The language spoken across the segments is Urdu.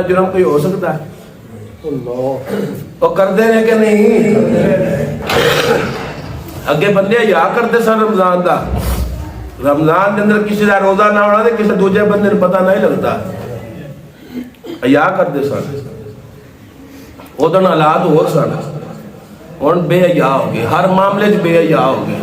جرم کوئی ہو سکتا ہے وہ کر دے رہے کہ نہیں اگے بندے یا کرتے سن رمضان دا رمضان کے اندر کسی دا روزہ نہ ہونا دے کسی دوجہ بندے نے پتہ نہیں لگتا یا کرتے سن وہ دن حالات ہو سن اور بے حیا ہو گئے ہر معاملے سے بے حیا ہو گئے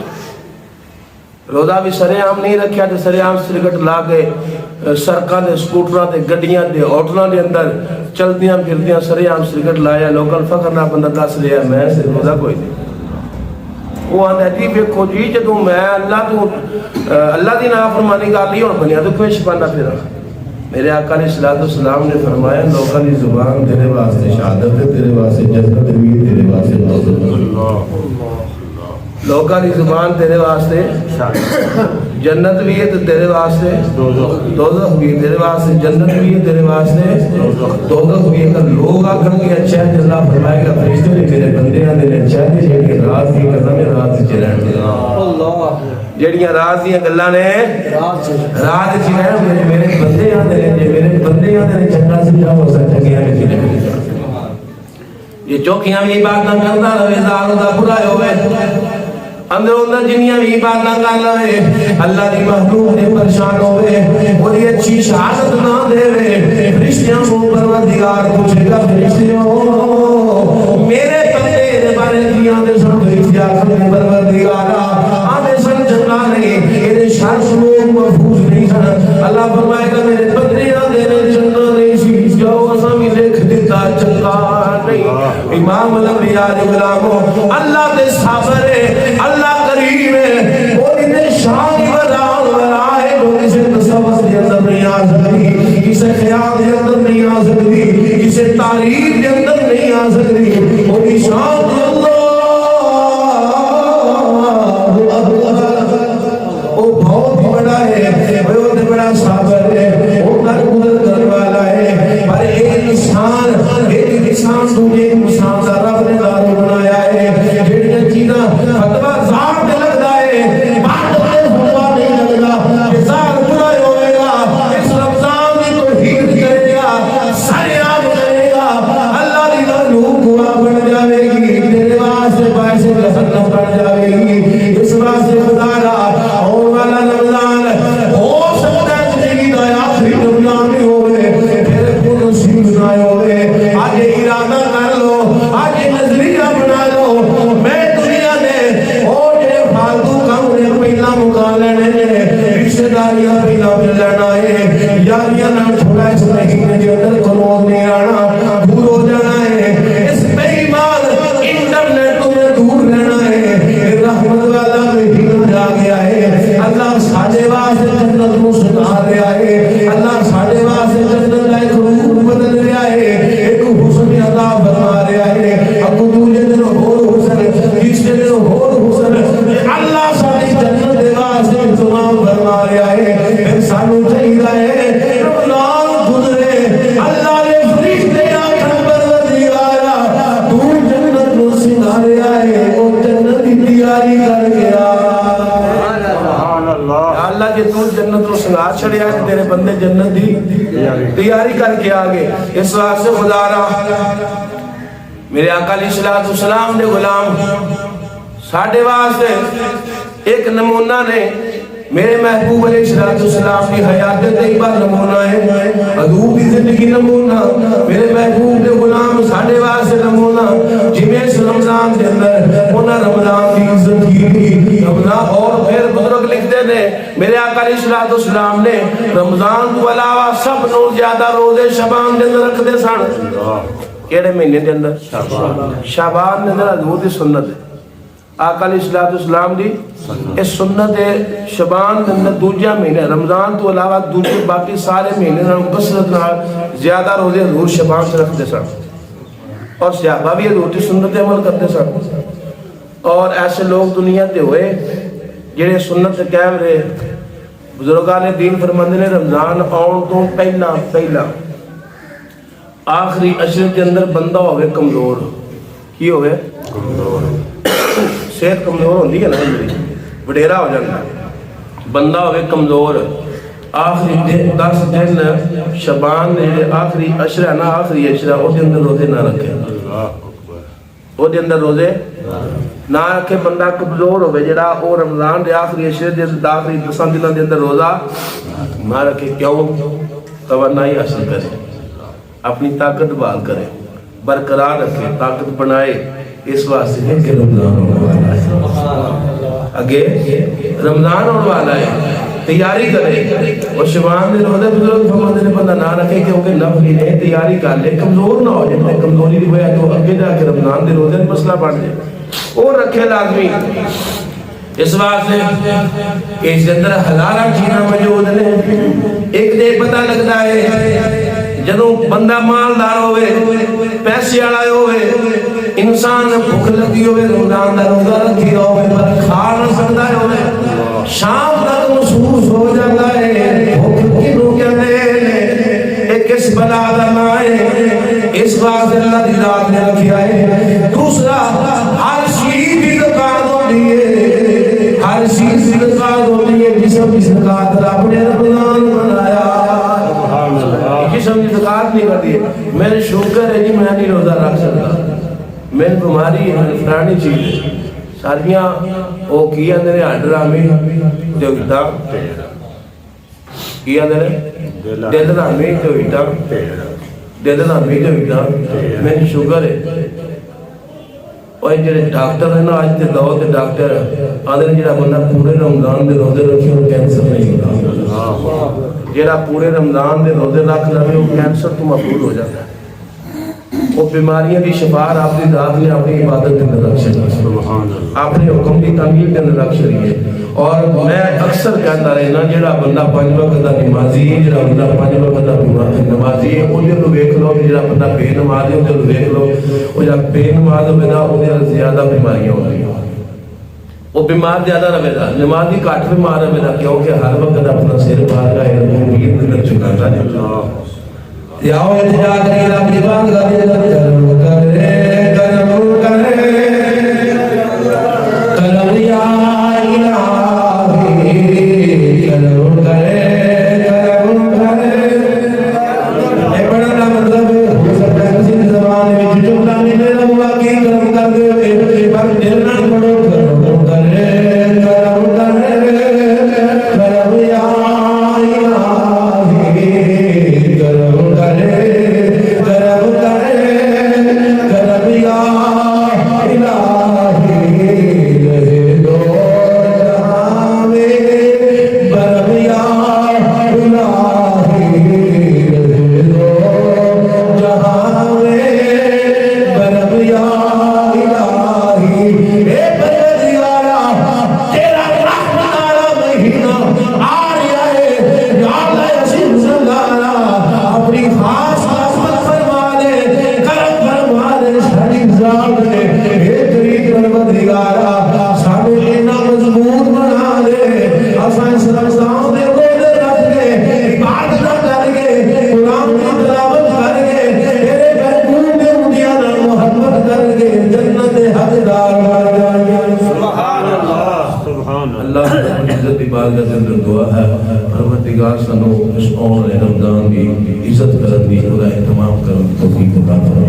روزہ بھی سرے عام نہیں رکھیا تے سرے عام سرگٹ لا کے سڑکاں دے سکوٹراں تے گڈیاں دے ہوٹلاں دے اندر چلدیاں پھردیاں سرے عام سرگٹ لایا لوکل فخر نہ بندہ دس رہا میں سے روزہ کوئی نہیں وہ آتا جی دیکھو جی جدوں میں اللہ دی نافرمانی کر لی ہوں بنیا تو کیوں چھپانا پھر میرے آقا علیہ الصلوۃ والسلام نے فرمایا لوگوں کی زبان تیرے واسطے شہادت ہے، تیرے واسطے جنت بھی، تیرے واسطے دوزخ۔ لوگوں کی زبان تیرے واسطے جنت بھی ہے تو تیرے واسطے دوزخ بھی ہے، تیرے واسطے جنت بھی ہے، تیرے واسطے دوزخ بھی ہے۔ اگر لوگ آکھن گے اچھا ہے اللہ فرمائے گا فرشتے نے میرے بندے آندے نے اچھا ہے جڑی راز دی کرنا میں راز وچ رہن دے اللہ جڑیاں راز دی گلاں نے راز وچ رہن میرے بندے آندے نے، جے میرے بندے آندے نے چنگا سمجھا ہو سکتا ہے کہ نہیں یہ چوکیاں بھی عبادت کردا رہے زال دا برا ہوے اندر جنیاں بھی عبادت کر لے اللہ دی محبوب نے پریشان ہوئے وہی اچھی شہادت نہ دے فرشتیاں کو پروردگار پوچھے گا فرشتیوں میرے بندے دے بارے دیاں دے سن فرشتیاں کرنے پروردگارا آنے سن چنگا نہیں میرے شر لوگ محفوظ نہیں سن اللہ فرمائے گا میرے بندے دے چنگا نہیں سی جاؤ اساں بھی لکھ دیتا چنگا نہیں امام الانبیاء دے غلاموں اللہ دے صابر ہے اللہ کریم ہے وہ انہیں شان ورائے جو کسی تصوص دے اندر نہیں آ سکتی کسی خیال دے اندر نہیں آ سکتی کسی تعریف دے اندر نہیں آ سکتی وہ کی شان اللہ وہ بہت بڑا ہے بہت بڑا صابر ہے وہ در گزر کرنے والا ہے پر ایک انسان دوجے انسان کا رب نے دارو بنایا ہے جڑیاں چیزاں فتوا ذات تے لگدا ہے بات تے فتوا نہیں لگدا کہ ذات برا ہوے گا اس رمضان کی توحید کرے گا سریام کرے گا اللہ دی مخلوق گواہ بن جاوے گی تیرے واسطے باعث جہنم بن جاوے گی اس واسطے خدا را اور والا رمضان ہو سکتا ہے زندگی دا آخری رمضان بھی ہوے پھر کوئی نصیب نہ ہوے آج ارادہ کر لو آج نظریہ بنا لو میں دنیا میں اور جو فالتو کام نے پہلا مقام لینے رشتہ داریاں پہلا مل لینا ہے یاریاں نہ چھوڑا اس مہینے کے اندر کلوز نہیں آنا دور ہو جانا ہے اس بے ایمان انٹرنیٹ تمہیں دور رہنا ہے رحمت والا مہینہ جا گیا ہے اللہ ساڑھے واسے جنت کو سنا رہا ہے اللہ ساڑھے واسے جنت کا ایک روح بدل رہا ہے ایک حسن عطا فرما رہا ہے اب دوجے دن اور حسن تیسرے دن اور حسن اللہ ساری جنت دے واسطے انتظام فرما رہا ہے سانو چاہیے ہے رمضان گزرے اللہ نے فرشتے آکھن پروردگارا تو جنت نو سنا رہا ہے وہ جنت کی تیاری کر گیا اللہ جی تو جنت کو سنگا چھڑیا ہے تیرے بندے جنت دی تیاری کر کے آگے اس واسطے خدا را میرے آقا علیہ الصلوۃ والسلام دے غلام ساڈے واسطے ایک نمونہ نے میرے محبوب علیہ الصلوۃ والسلام کی حیات طیبہ نمونہ ہے حضور کی زندگی نمونہ میرے محبوب دے غلام ساڈے واسطے نمونہ جویں اس رمضان دے اندر انہاں رمضان دی عزت کی رمضان اور پھر بزرگ لکھتے نے میرے آقا علیہ الصلوۃ والسلام نے رمضان تو علاوہ سب نو زیادہ روزے شعبان دے اندر رکھتے سن کیڑے مہینے دے اندر شعبان دے اندر حضور دی سنت ہے آقا علیہ الصلوۃ والسلام دی اس سنت شعبان دے اندر دوجا مہینہ رمضان تو علاوہ دوجے باقی سارے مہینے نال کثرت نال زیادہ روزے حضور شعبان سے رکھتے سن اور صحابہ بھی حضور دی سنت عمل کرتے سن اور ایسے لوگ دنیا تے ہوئے جڑے سنت قائم رہے بزرگان دین فرماندے نے رمضان آن تو پہلا آخری عشر کے اندر بندہ ہوئے کمزور کی ہوئے صحت کمزور ہوندی ہے نا وڈیرا ہو جاتا بندہ ہوئے کمزور آخری 10 دن شعبان دے آخری عشر ہے نا آخری عشر وہ دے اندر روزے نہ رکھے وہ دے اندر روزے نہ رکھے بندہ کمزور ہوئے جڑا وہ رمضان دے آخری عشر دے آخری 10 دنوں دے اندر روزہ نہ رکھے کیوں توانائی حاصل کرے اپنی طاقت بحال کرے برقرار رکھے طاقت بنائے اس واسطے ہے کہ رمضان ہونے والا ہے اگے رمضان ہونے والا ہے تیاری کرے اور شعبان دے روزے بزرگ فرماتے نے بندہ نہ رکھے کیونکہ نفلی ہے تیاری کر لے کمزور نہ ہو جائے کمزوری دی وجہ تو اگے جا کے رمضان دے روزے مسئلہ بن جائے وہ رکھے لازمی اس واسطے اس اندر ہزاراں چیزاں موجود نے. ایک دے پتہ لگتا ہے جدوں بندہ مالدار ہوئے پیسے والا ہوئے انسان بھوک لگی ہوئے رمضان دا روزہ رکھی ہوئے پر کھا نہ سکتا ہوئے شام تک محسوس ہو جاتا ہے بھوک کینوں کہندے ایک اس بلا دا نا ہے اس واسطے اللہ دی ذات نے رکھیا ہے. دوسرا ہر چیز دی زکات ہوندی ہے ہر چیز کی زکات ہوتی ہے جسم کی زکات رب نے رمضان بنایا جسم کی زکات نہیں کرتی ہے. میرے شوگر ہے جی میں نہیں روزہ رکھ سکتا میری بیماری ہے فلانی چیز ہے ساریاں وہ کیا میرے ڈرامے دیوتا کیا میرے دل رامے دیوتا دل رامے دیوتا میری شوگر ہے. اور جڑے ڈاکٹر ہیں نا آج کے دور کے ڈاکٹر آدھے جڑا بندہ پورے رمضان دے روزے رکھے وہ کینسر نہیں ہوتا جڑا پورے رمضان دے روزے رکھ لے وہ کینسر تو محفوظ ہو جاتا ہے. وہ بیماریاں کی شفا آپ کی ذات نے اپنی عبادت کے اندر رکھ چڑی اپنے حکم کی تعمیل کے اندر رکھ چڑی ہے. اور میں اکثر کہتا رہنا جڑا بندہ 5 وقت کا نمازی ہے جڑا بندہ 5 وقت کا نمازی ہے وہ جو ویکھ لو جڑا بندہ بے نماز ہے وہ ویکھ لو وہ جڑا بے نماز ہوے نا وہ زیادہ بیماریاں ہوندی وہ بیمار زیادہ رہے گا نمازی گھٹ بیمار رہے گا کیونکہ ہر وقت اپنا سر پار کا علم کے اندر چکاتا ہے. یاو التجا کری رب دی بارگاہ دے اندر کرم کرے کرم یا الہی کرم کرے اے بڑا نا مطلب ہو سکتا ہے کسی زبان میں جملہ نہیں میرا ہوا کہ کرم کر دے پر دل نہ پڑو کرم کرے کرم یا دعا ہے پروردگار سانو اس رمضان کی عزت کرن دی خدا اہتمام کرن توفیق عطا فرمائے.